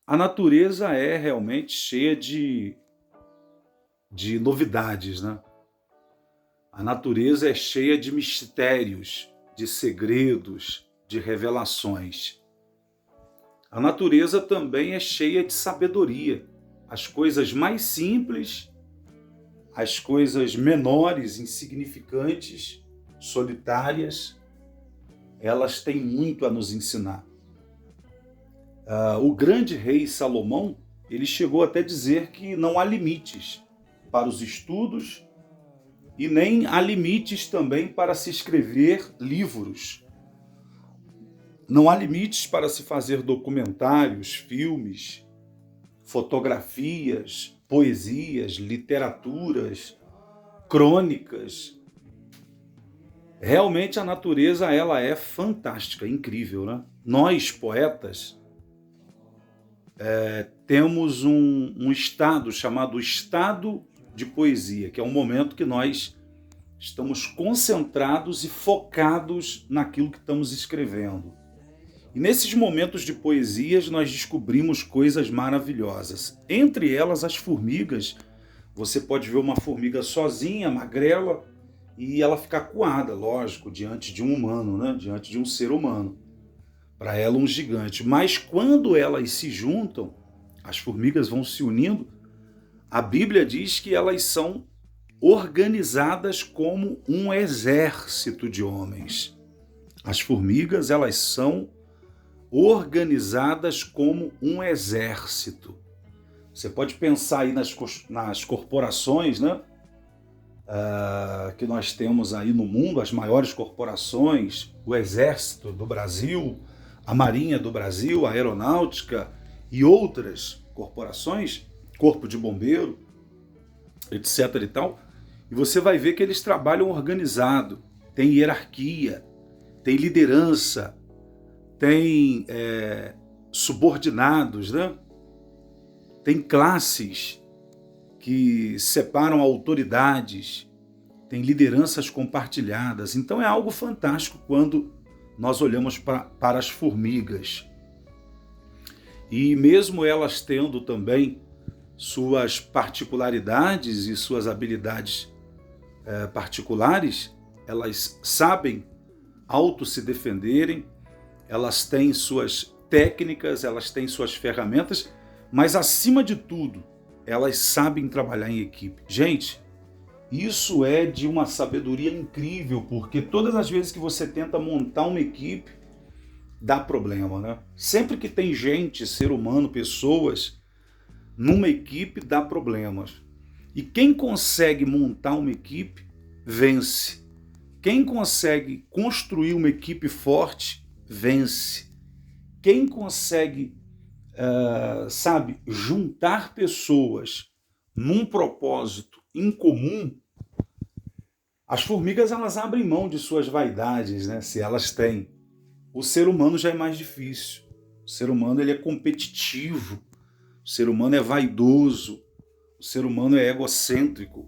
A natureza é realmente cheia de novidades, né? A natureza é cheia de mistérios, de segredos, de revelações. A natureza também é cheia de sabedoria. As coisas mais simples, as coisas menores, insignificantes, solitárias, elas têm muito a nos ensinar. O grande rei Salomão, ele chegou até a dizer que não há limites para os estudos e nem há limites também para se escrever livros. Não há limites para se fazer documentários, filmes, fotografias, poesias, literaturas, crônicas. Realmente a natureza, ela é fantástica, incrível, né? Nós, poetas, temos um estado chamado estado de poesia, que é um momento que nós estamos concentrados e focados naquilo que estamos escrevendo. E nesses momentos de poesias nós descobrimos coisas maravilhosas. Entre elas, as formigas. Você pode ver uma formiga sozinha, magrela, e ela fica acuada, lógico, diante de um humano, né? Diante de um ser humano. Para ela, um gigante. Mas quando elas se juntam, as formigas vão se unindo, a Bíblia diz que elas são organizadas como um exército de homens. As formigas, elas são organizadas como um exército. Você pode pensar aí nas corporações, né? Que nós temos aí no mundo, as maiores corporações, o Exército do Brasil, a Marinha do Brasil, a Aeronáutica e outras corporações, Corpo de Bombeiro, etc. e tal. E você vai ver que eles trabalham organizado, tem hierarquia, tem liderança, tem subordinados, né? Tem classes que separam autoridades, tem lideranças compartilhadas. Então é algo fantástico quando nós olhamos para as formigas. E mesmo elas tendo também suas particularidades e suas habilidades particulares, elas sabem se defenderem, elas têm suas técnicas, elas têm suas ferramentas, mas acima de tudo, elas sabem trabalhar em equipe. Gente, isso é de uma sabedoria incrível, porque todas as vezes que você tenta montar uma equipe, dá problema, né? Sempre que tem gente, ser humano, pessoas, numa equipe dá problemas. E quem consegue montar uma equipe, vence. Quem consegue construir uma equipe forte, vence. Quem consegue, juntar pessoas num propósito em comum, as formigas, elas abrem mão de suas vaidades, né? Se elas têm. O ser humano já é mais difícil. O ser humano, ele é competitivo. O ser humano é vaidoso. O ser humano é egocêntrico.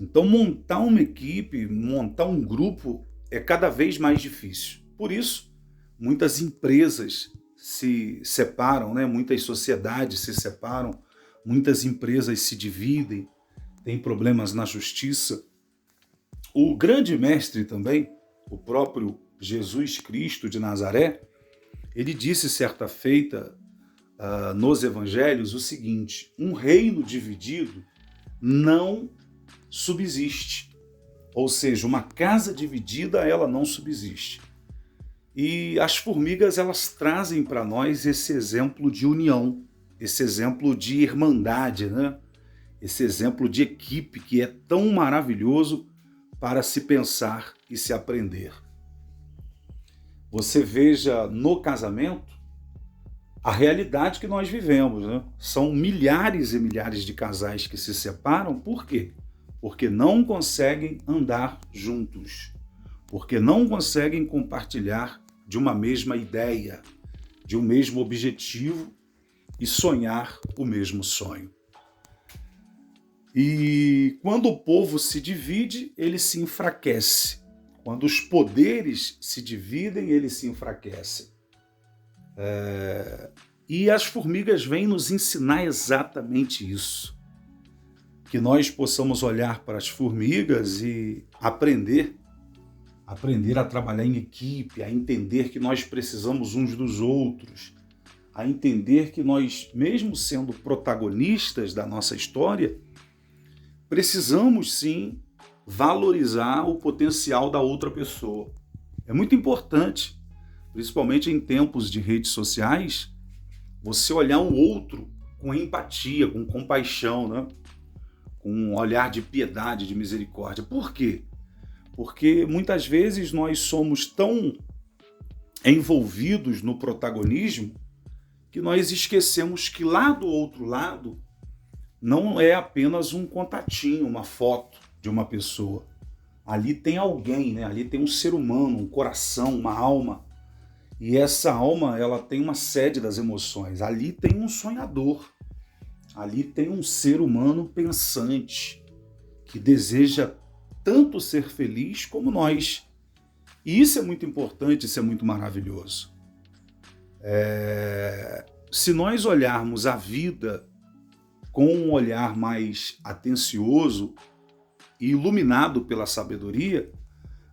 Então, montar uma equipe, montar um grupo é cada vez mais difícil. Por isso, muitas empresas se separam, né? Muitas sociedades se separam, muitas empresas se dividem, tem problemas na justiça. O grande mestre também, o próprio Jesus Cristo de Nazaré, ele disse certa feita nos evangelhos o seguinte: um reino dividido não subsiste. Ou seja, uma casa dividida, ela não subsiste. E as formigas, elas trazem para nós esse exemplo de união, esse exemplo de irmandade, né? Esse exemplo de equipe que é tão maravilhoso para se pensar e se aprender. Você veja no casamento a realidade que nós vivemos, né? São milhares e milhares de casais que se separam. Por quê? Porque não conseguem andar juntos, porque não conseguem compartilhar de uma mesma ideia, de um mesmo objetivo e sonhar o mesmo sonho. E quando o povo se divide, ele se enfraquece. Quando os poderes se dividem, eles se enfraquecem. E as formigas vêm nos ensinar exatamente isso. Que nós possamos olhar para as formigas e aprender a trabalhar em equipe, a entender que nós precisamos uns dos outros, a entender que nós, mesmo sendo protagonistas da nossa história, precisamos sim valorizar o potencial da outra pessoa. É muito importante, principalmente em tempos de redes sociais, você olhar o outro com empatia, com compaixão, né? Com um olhar de piedade, de misericórdia. Por quê? Porque muitas vezes nós somos tão envolvidos no protagonismo que nós esquecemos que lá do outro lado não é apenas um contatinho, uma foto de uma pessoa. Ali tem alguém, né? Ali tem um ser humano, um coração, uma alma. E essa alma, ela tem uma sede das emoções. Ali tem um sonhador. Ali tem um ser humano pensante que deseja tanto ser feliz como nós. E isso é muito importante, isso é muito maravilhoso. Se nós olharmos a vida com um olhar mais atencioso e iluminado pela sabedoria,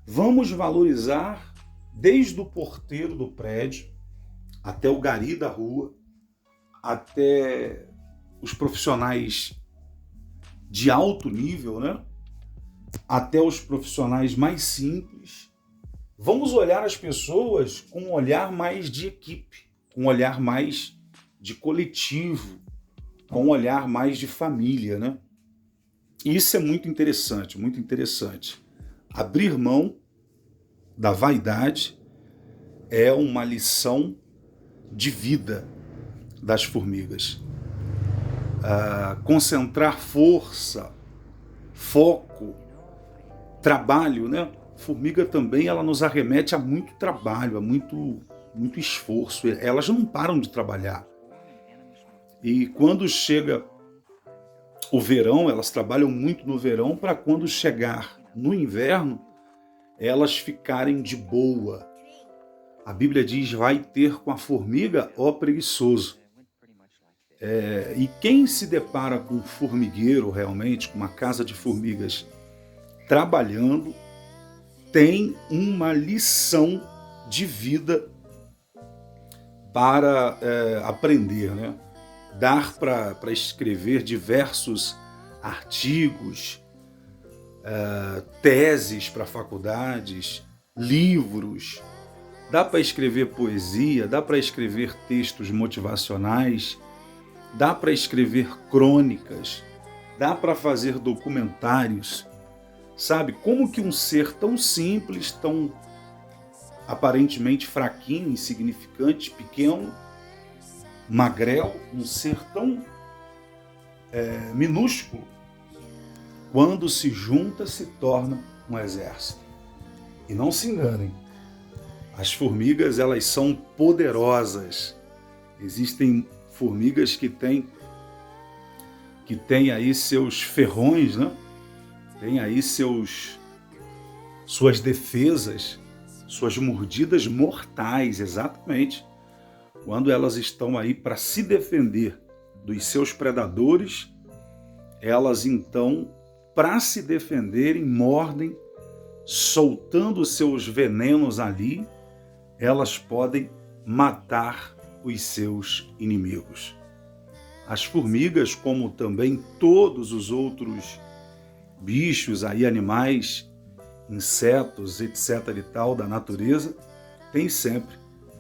vamos valorizar desde o porteiro do prédio, até o gari da rua, até os profissionais de alto nível, né? Até os profissionais mais simples. Vamos olhar as pessoas com um olhar mais de equipe, com um olhar mais de coletivo, com um olhar mais de família, né? E isso é muito interessante, muito interessante. Abrir mão da vaidade é uma lição de vida das formigas. Concentrar força, foco, trabalho, né? Formiga também, ela nos arremete a muito trabalho, a muito esforço. Elas não param de trabalhar. E quando chega o verão, elas trabalham muito no verão para quando chegar no inverno, elas ficarem de boa. A Bíblia diz, vai ter com a formiga, ó preguiçoso. E quem se depara com um formigueiro realmente, com uma casa de formigas trabalhando, tem uma lição de vida para aprender, né? Dar para escrever diversos artigos, teses para faculdades, livros, dá para escrever poesia, dá para escrever textos motivacionais, dá para escrever crônicas, dá para fazer documentários. Sabe, como que um ser tão simples, tão aparentemente fraquinho, insignificante, pequeno, magrelo, um ser tão minúsculo, quando se junta, se torna um exército. E não se enganem, as formigas, elas são poderosas. Existem formigas que têm aí seus ferrões, né? Tem aí suas defesas, suas mordidas mortais, exatamente. Quando elas estão aí para se defender dos seus predadores, elas então, para se defenderem, mordem, soltando seus venenos ali, elas podem matar os seus inimigos. As formigas, como também todos os outros bichos, aí, animais, insetos, etc. e tal, da natureza, tem sempre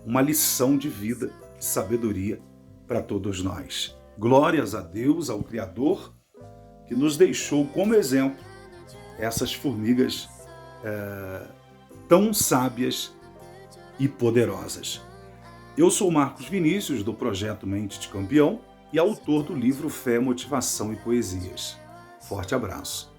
uma lição de vida, de sabedoria para todos nós. Glórias a Deus, ao Criador, que nos deixou como exemplo essas formigas tão sábias e poderosas. Eu sou Marcos Vinícius, do projeto Mente de Campeão, e autor do livro Fé, Motivação e Poesias. Forte abraço.